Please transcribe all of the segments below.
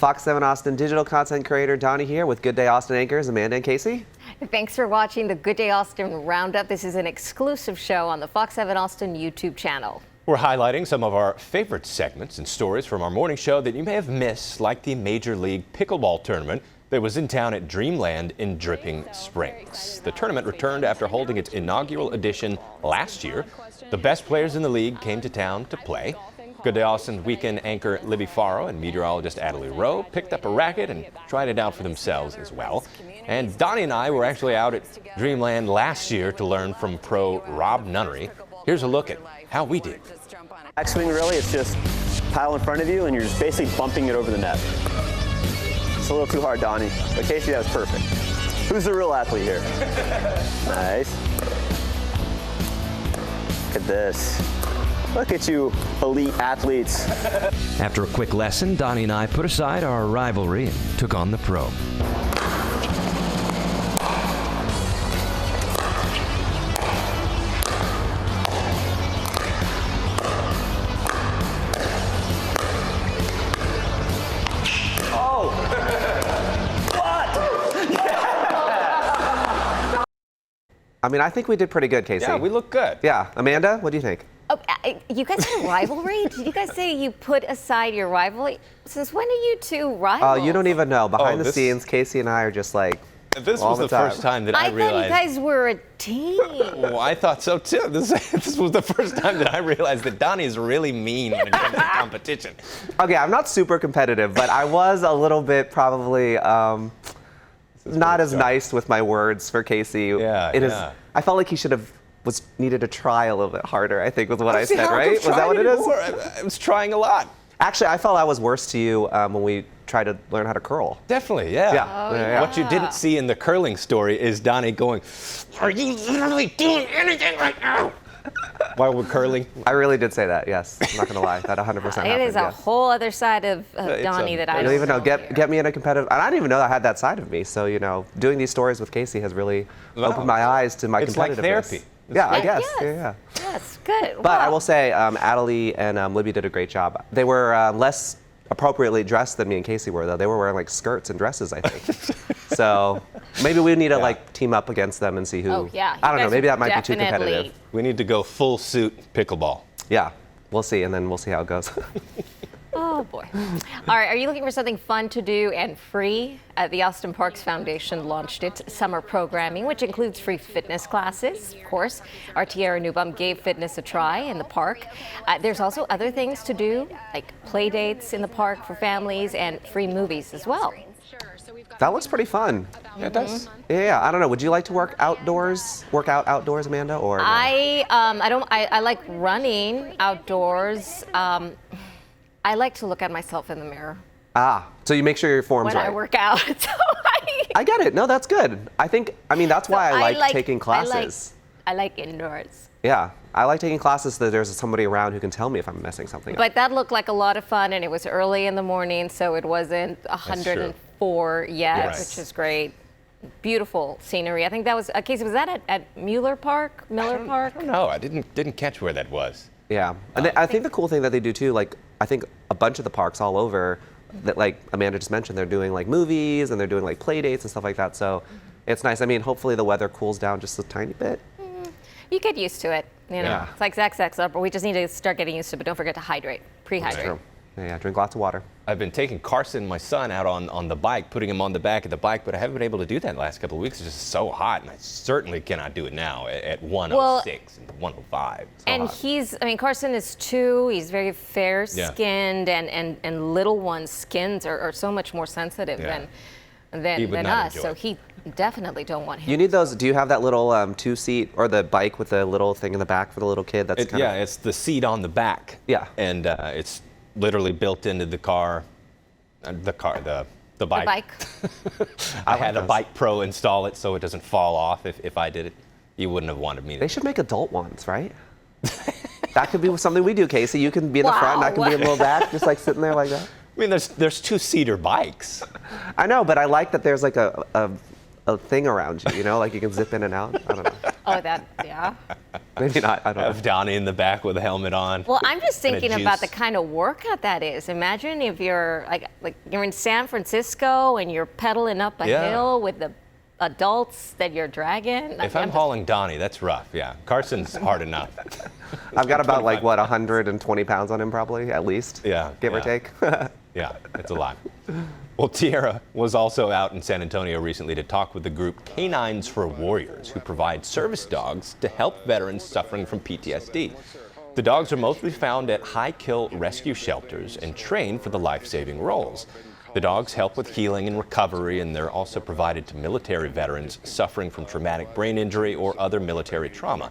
Fox 7 Austin digital content creator Donny here with Good Day Austin anchors Amanda and Casey. Thanks for watching the Good Day Austin Roundup. This is an exclusive show on the Fox 7 Austin YouTube channel. We're highlighting some of our favorite segments and stories from our morning show that you may have missed, like the Major League Pickleball tournament that was in town at Dreamland in Dripping Springs. The tournament returned after holding its inaugural edition last year. The best players in the league came to town to play. Good Day Austin weekend anchor Libby Farrow and meteorologist Adelie Rowe picked up a racket and tried it out for themselves as well. And Donny and I were actually out at Dreamland last year to learn from pro Rob Nunnery. Here's a look at how we did. Backswing, really, it's just paddle in front of you and you're just basically bumping it over the net. It's a little too hard, Donny, but Casey, that was perfect. Who's the real athlete here? Nice. Look at this. Look at you, elite athletes. After a quick lesson, Donny and I put aside our rivalry and took on the pro. I mean, I think we did pretty good, Casey. Yeah, we look good. Yeah. Amanda, what do you think? Oh, you guys had a rivalry? Did you guys say you put aside your rivalry? Since when are you two rivals? Oh, you don't even know. Behind the scenes, Casey and I are just like This was the first time that I realized. I thought you guys were a team. Well, I thought so too. This was the first time that I realized that Donny is really mean when it comes to competition. Okay, I'm not super competitive, but I was a little bit probably not as nice with my words for Casey. Yeah, I felt like he should have needed to try a little bit harder, I think, with what I said, right? Was that what it is? I was trying a lot. Actually, I felt I was worse to you when we tried to learn how to curl. Definitely, yeah. Yeah. What you didn't see in the curling story is Donny going, "Are you literally doing anything right now?" While we're curling. I really did say that, yes. I'm not going to lie. That 100% happened. It is a whole other side of Donny that I don't even know. Get me in a competitive. And I didn't even know I had that side of me. So, you know, doing these stories with Casey has really opened my eyes to my competitiveness. It's like therapy. Yeah, I guess. Yes. Yeah. Yes, good. But I will say, Adelie and Libby did a great job. They were less appropriately dressed than me and Casey were, though. They were wearing like skirts and dresses, I think. So maybe we need to like team up against them and see who. Oh, yeah. I don't know. Maybe that might be too competitive. We need to go full suit pickleball. Yeah, we'll see, and then we'll see how it goes. Oh boy. All right, are you looking for something fun to do and free? The Austin Parks Foundation launched its summer programming, which includes free fitness classes, of course. Our Tiara Newbum gave fitness a try in the park. There's also other things to do, like play dates in the park for families and free movies as well. That looks pretty fun. It does. Yeah, I don't know. Would you like to work out outdoors, Amanda, or no? I like running outdoors. I like to look at myself in the mirror. So you make sure your form's when right. I work out. So I get it. No, that's good. I mean, that's why I like taking classes. I like indoors. Yeah, I like taking classes so that there's somebody around who can tell me if I'm messing something up. But that looked like a lot of fun, and it was early in the morning, so it wasn't 104 yet, which is great. Beautiful scenery. I think that was, Casey, was that at Miller Park? I don't know. I didn't catch where that was. Yeah, and I think the cool thing that they do too, like I think a bunch of the parks all over, that like Amanda just mentioned, they're doing like movies and they're doing like play dates and stuff like that. So it's nice. I mean, hopefully the weather cools down just a tiny bit. You get used to it. You know, it's like Zach up, but we just need to start getting used to it. But don't forget to hydrate, pre-hydrate. True. Yeah, drink lots of water. I've been taking Carson, my son, out on the bike, putting him on the back of the bike, but I haven't been able to do that the last couple of weeks. It's just so hot, and I certainly cannot do it now at 106 and 105. And Carson is 2. He's very fair-skinned, and little ones' skins are so much more sensitive than us. So he definitely don't want him. You need those. Do you have that little 2-seat or the bike with the little thing in the back for the little kid? It's the seat on the back. Yeah. And it's literally built into the car, the bike. The bike. I had a Bike Pro install it so it doesn't fall off if I did it. You wouldn't have wanted me to. They should make adult ones, right? That could be something we do, Casey. You can be in the front, and I can be in the little back, just like sitting there like that. I mean, there's 2-seater bikes. I know, but I like that there's like a thing around you, you know, like you can zip in and out. I don't know. Oh, that, yeah. Maybe not. I don't know. Have Donny in the back with a helmet on. Well, I'm just and a thinking about the juice. kind of workout that is. Imagine if you're like you're in San Francisco and you're pedaling up a Yeah. hill with the adults that you're dragging. If I'm just- hauling Donny, that's rough. Yeah, Carson's hard enough. I've got about like, what, 120 pounds on him probably, at least? Yeah, Give or yeah. take. Yeah, it's a lot. Well, Tiara was also out in San Antonio recently to talk with the group Canines for Warriors, who provide service dogs to help veterans suffering from PTSD. The dogs are mostly found at high-kill rescue shelters and trained for the life-saving roles. The dogs help with healing and recovery, and they're also provided to military veterans suffering from traumatic brain injury or other military trauma.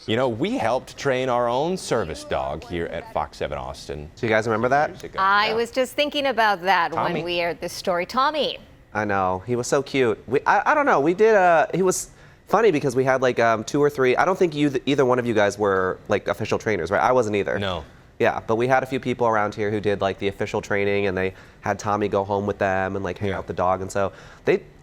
You know, we helped train our own service dog here at Fox 7 Austin. Do you guys remember that? years ago. I was just thinking about that Tommy. when we aired this story. Tommy. I know. He was so cute. I don't know. We did, he was funny because we had like 2 or 3, I don't think either one of you guys were like official trainers, right? I wasn't either. No. Yeah, but we had a few people around here who did like the official training, and they had Tommy go home with them and like hang out with the dog. And so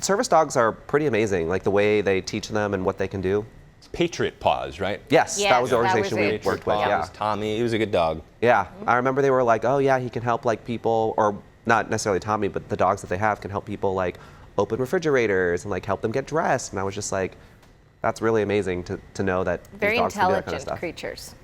service dogs are pretty amazing, like the way they teach them and what they can do. Patriot Paws, right? Yes, Yes, that was the that was organization we it. worked with. Paws, Yeah. Tommy, he was a good dog. Yeah, I remember they were like, oh yeah, he can help like people, or not necessarily Tommy, but the dogs that they have can help people like open refrigerators and like help them get dressed. And I was just like, that's really amazing to know that these Very dogs can do that kind of intelligent stuff. creatures.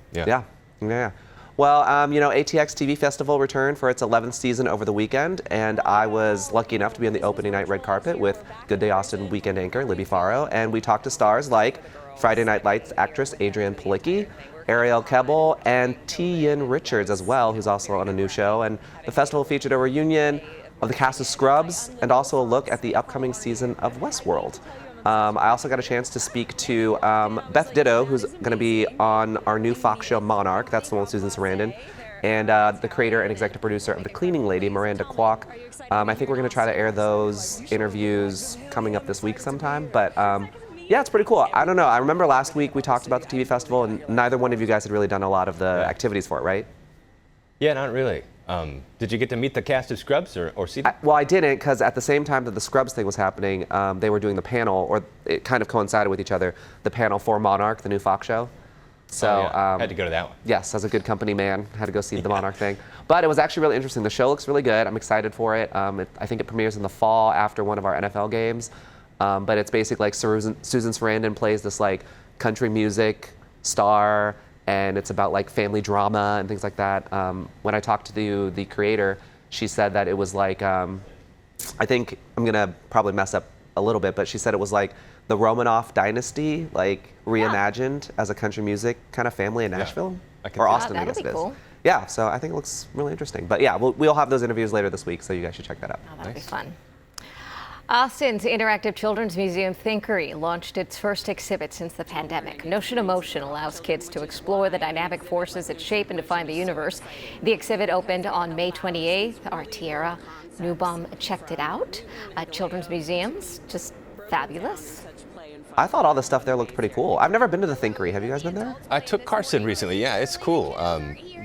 Yeah. Well, you know, ATX TV Festival returned for its 11th season over the weekend, and I was lucky enough to be on the opening night red carpet with Good Day Austin weekend anchor Libby Farrow, and we talked to stars like Friday Night Lights actress Adrienne Palicki, Ariel Kebbel, and T. Yin Richards as well, who's also on a new show. And the festival featured a reunion of the cast of Scrubs and also a look at the upcoming season of Westworld. I also got a chance to speak to Beth Ditto, who's going to be on our new Fox show Monarch. That's the one with Susan Sarandon. And the creator and executive producer of The Cleaning Lady, Miranda Kwok. I think we're going to try to air those interviews coming up this week sometime. But yeah, it's pretty cool. I don't know. I remember last week we talked about the TV festival, and neither one of you guys had really done a lot of the activities for it, right? Yeah, not really. Did you get to meet the cast of Scrubs or see them? Well, I didn't, because at the same time that the Scrubs thing was happening, they were doing the panel, or it kind of coincided with each other, the panel for Monarch, the new Fox show. So Oh, yeah. Had to go to that one. yes, as a good company man, had to go see the Monarch thing. But it was actually really interesting. The show looks really good. I'm excited for it. I think it premieres in the fall after one of our NFL games. But it's basically like Susan Sarandon plays this like country music star, and it's about like family drama and things like that. When I talked to the creator, she said that it was like, I think I'm gonna probably mess up a little bit, but she said it was like the Romanov dynasty, like reimagined as a country music kind of family in Nashville I can or see that. Austin, I That'll guess be it is. cool. Yeah, so I think it looks really interesting. But yeah, we'll have those interviews later this week, so you guys should check that out. Oh, that'll be fun. Austin's interactive children's museum Thinkery launched its first exhibit since the pandemic. Notion of Motion allows kids to explore the dynamic forces that shape and define the universe. The exhibit opened on May 28th. Our Tiara Newbaum checked it out. Children's museums, just fabulous. I thought all the stuff there looked pretty cool. I've never been to the Thinkery. Have you guys been there? I took Carson recently. Yeah, it's cool.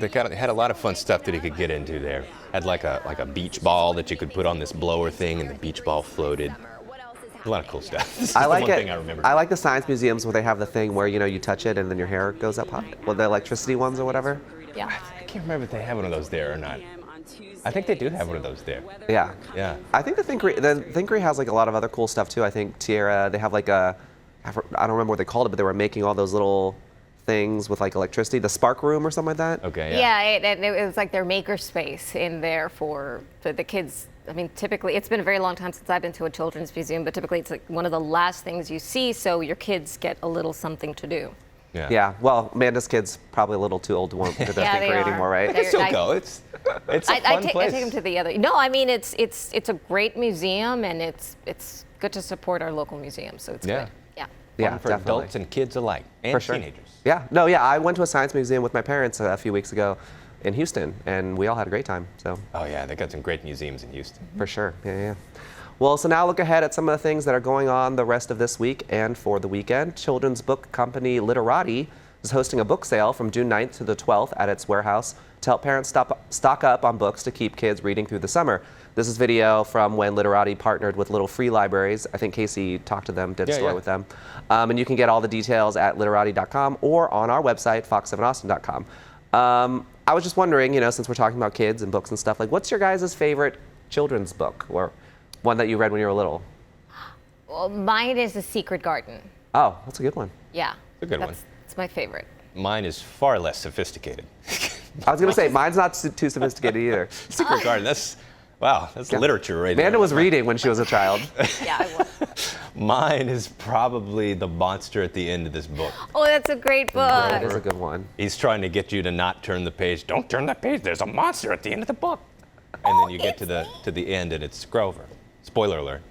They had a lot of fun stuff that he could get into there. Had like a beach ball that you could put on this blower thing, and the beach ball floated. A lot of cool stuff. This is I the like one it. thing I remember. I like the science museums where they have the thing where you touch it and then your hair goes up hot. Well, the electricity ones or whatever. Yeah. I can't remember if they have one of those there or not. I think they do have one of those there. Yeah. Yeah. I think the Thinkery has like a lot of other cool stuff too. I think Tiara, they have like I don't remember what they called it, but they were making all those little things with like electricity, the spark room or something like that. Okay. Yeah. It was like their maker space in there for the kids. I mean, typically, it's been a very long time since I've been to a children's museum, but typically it's like one of the last things you see, so your kids get a little something to do. Yeah. Yeah. Well, Amanda's kid's probably a little too old to want to go to Yeah, they Thinkery are. anymore, right? I can still I- go. It's a fun I place. take them to the other. No, I mean it's a great museum, and it's good to support our local museums. So it's Yeah. good. Yeah. Yeah, Fun for definitely. adults and kids alike, and For sure. teenagers. Yeah. No, yeah. I went to a science museum with my parents a few weeks ago in Houston, and we all had a great time. So Oh yeah, they got some great museums in Houston. for sure. Yeah. Well, so now look ahead at some of the things that are going on the rest of this week and for the weekend. Children's book company Literati is hosting a book sale from June 9th to the 12th at its warehouse to help parents stock up on books to keep kids reading through the summer. This is video from when Literati partnered with Little Free Libraries. I think Casey talked to them, did a story with them. And you can get all the details at literati.com or on our website, fox7austin.com. I was just wondering, since we're talking about kids and books and stuff, like what's your guys' favorite children's book or one that you read when you were little? Well, mine is The Secret Garden. Oh, that's a good one. Yeah. A good one. It's my favorite. Mine is far less sophisticated. I was going to say, mine's not too sophisticated either. Secret Garden, that's literature right there. Amanda was reading when she was a child. Yeah, I was. Mine is probably the monster at the end of this book. Oh, that's a great book. That is a good one. He's trying to get you to not turn the page. Don't turn the page. There's a monster at the end of the book. And then you get to the end and it's Grover. Spoiler alert.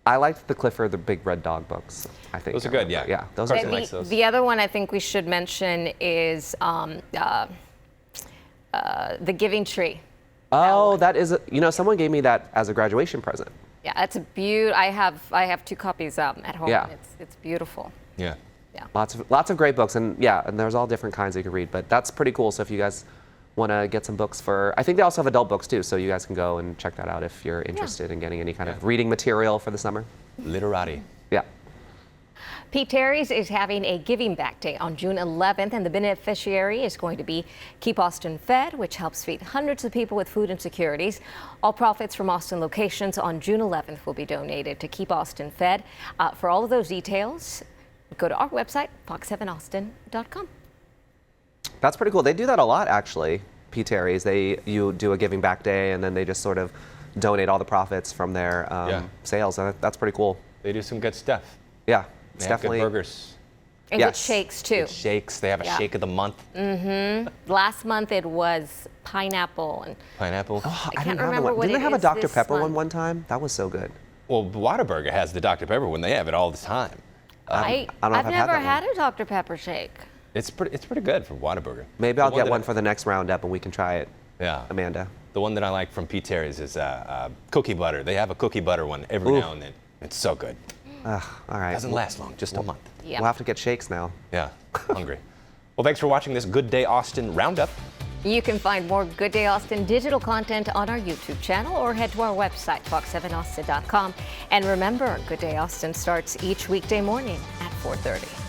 I liked the Clifford the Big Red Dog books. I think Those are good, yeah. Yeah, those are Carson good. likes those. The other one I think we should mention is The Giving Tree. Oh, that is, someone gave me that as a graduation present. Yeah, it's a I have 2 copies at home. Yeah. It's beautiful. Yeah. Yeah. Lots of great books, and there's all different kinds you can read, but that's pretty cool. So if you guys want to get some books I think they also have adult books too, so you guys can go and check that out if you're interested in getting any kind of reading material for the summer. Literati. Yeah. Pete Terry's is having a Giving Back Day on June 11th, and the beneficiary is going to be Keep Austin Fed, which helps feed hundreds of people with food insecurities. All profits from Austin locations on June 11th will be donated to Keep Austin Fed. For all of those details, go to our website, fox7austin.com. That's pretty cool. They do that a lot, actually, Pete Terry's. You do a Giving Back Day, and then they just sort of donate all the profits from their sales, and that's pretty cool. They do some good stuff. Yeah, They it's have definitely good burgers. And good shakes, too. Good shakes. They have a shake of the month. Last month it was pineapple. And Pineapple. Oh, I can't didn't have remember one. what Didn't it they have a is Dr. this Pepper month. one time? That was so good. Well, Whataburger has the Dr. Pepper one. They have it all the time. I've never had a Dr. Pepper shake. It's pretty good for Whataburger. Maybe I'll get one for the next roundup and we can try it. Yeah. Amanda. The one that I like from Pete Terry's is cookie butter. They have a cookie butter one every now and then. It's so good. All right. Doesn't last long, just a month. Yep. We'll have to get shakes now. Yeah, hungry. Well, thanks for watching this Good Day Austin Roundup. You can find more Good Day Austin digital content on our YouTube channel or head to our website, fox7austin.com. And remember, Good Day Austin starts each weekday morning at 4:30.